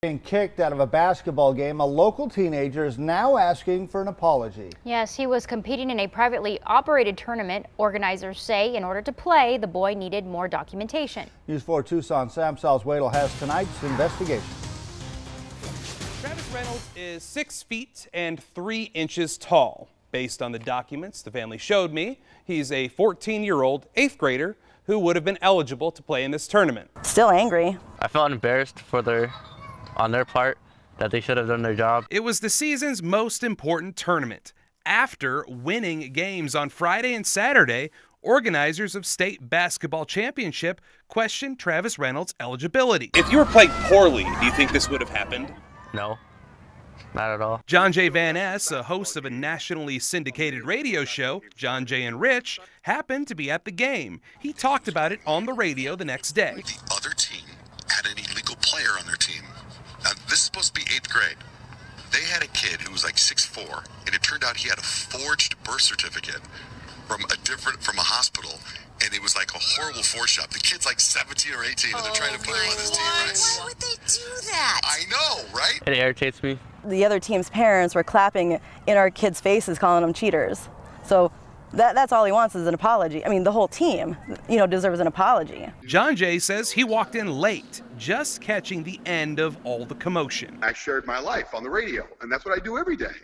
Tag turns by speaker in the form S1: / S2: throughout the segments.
S1: Being kicked out of a basketball game, a local teenager is now asking for an apology.
S2: Yes, he was competing in a privately operated tournament. Organizers say in order to play, the boy needed more documentation.
S1: News 4 Tucson Sam Salzuelo has tonight's investigation.
S3: Travis Reynolds is 6 feet and 3 inches tall. Based on the documents the family showed me, he's a 14-year-old 8th grader who would have been eligible to play in this tournament.
S4: Still angry.
S5: I felt embarrassed on their part that they should have done their job.
S3: It was the season's most important tournament. After winning games on Friday and Saturday, organizers of state basketball championship questioned Travis Reynolds' eligibility. If you were playing poorly, do you think this would have happened?
S5: No, not at all.
S3: John J. Van Ness, a host of a nationally syndicated radio show, John Jay and Rich, happened to be at the game. He talked about it on the radio the next day.
S6: The other team had an illegal player on their team. Now, this is supposed to be 8th grade. They had a kid who was like 6'4", and it turned out he had a forged birth certificate from a hospital, and it was like a horrible forge job. The kid's like 17 or 18, and they're trying to put him on this team, right?
S7: Why would they do that?
S6: I know, right?
S5: It irritates me.
S4: The other team's parents were clapping in our kids' faces, calling them cheaters. So that's all he wants is an apology. I mean, the whole team, deserves an apology.
S3: John Jay says he walked in late, just catching the end of all the commotion.
S8: I shared my life on the radio, and that's what I do every day.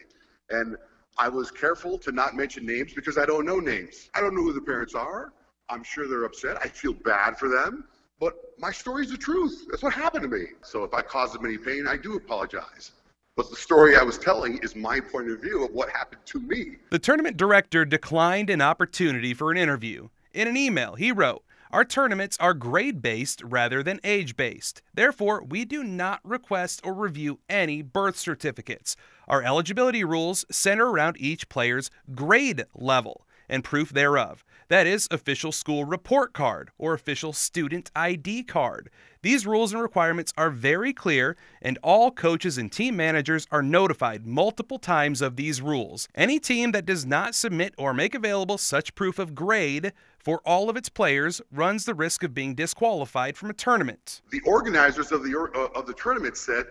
S8: And I was careful to not mention names because I don't know names. I don't know who the parents are. I'm sure they're upset. I feel bad for them. But my story's the truth. That's what happened to me. So if I caused them any pain, I do apologize. But the story I was telling is my point of view of what happened to me.
S3: The tournament director declined an opportunity for an interview. In an email, he wrote, "Our tournaments are grade-based rather than age-based. Therefore, we do not request or review any birth certificates. Our eligibility rules center around each player's grade level and proof thereof. That is, official school report card or official student ID card. These rules and requirements are very clear, and all coaches and team managers are notified multiple times of these rules. Any team that does not submit or make available such proof of grade for all of its players runs the risk of being disqualified from a tournament."
S8: The organizers of the tournament said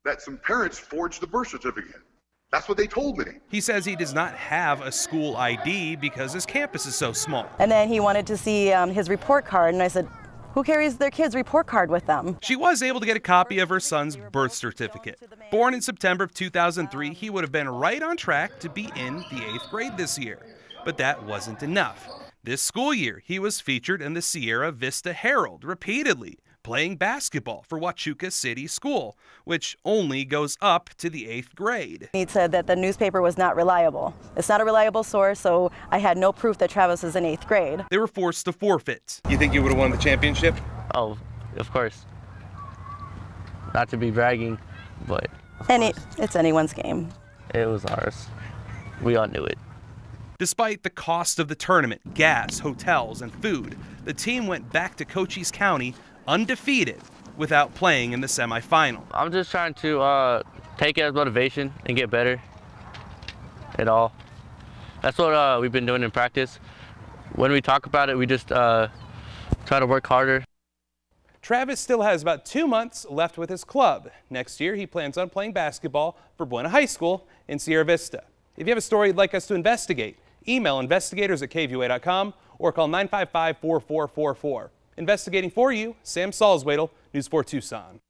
S8: that some parents forged the birth certificate. That's what they told me.
S3: He says he does not have a school ID because his campus is so small.
S4: And then he wanted to see his report card, and I said, who carries their kid's report card with them?
S3: She was able to get a copy of her son's birth certificate. Born in September of 2003, he would have been right on track to be in the 8th grade this year. But that wasn't enough. This school year, he was featured in the Sierra Vista Herald repeatedly, playing basketball for Huachuca City School, which only goes up to the 8th grade.
S4: He said that the newspaper was not reliable. It's not a reliable source, so I had no proof that Travis is in 8th grade.
S3: They were forced to forfeit. You think you would have won the championship?
S5: Oh, of course. Not to be bragging, but
S4: it's anyone's game.
S5: it was ours. We all knew it.
S3: Despite the cost of the tournament, gas, hotels, and food, the team went back to Cochise County undefeated without playing in the semifinal.
S5: I'm just trying to take it as motivation and get better at all. That's what we've been doing in practice. When we talk about it, we just try to work harder.
S3: Travis still has about 2 months left with his club. Next year, he plans on playing basketball for Buena High School in Sierra Vista. If you have a story you'd like us to investigate, email investigators@KVOA.com or call 955-4444. Investigating for you, Sam Salzuelo, News 4 Tucson.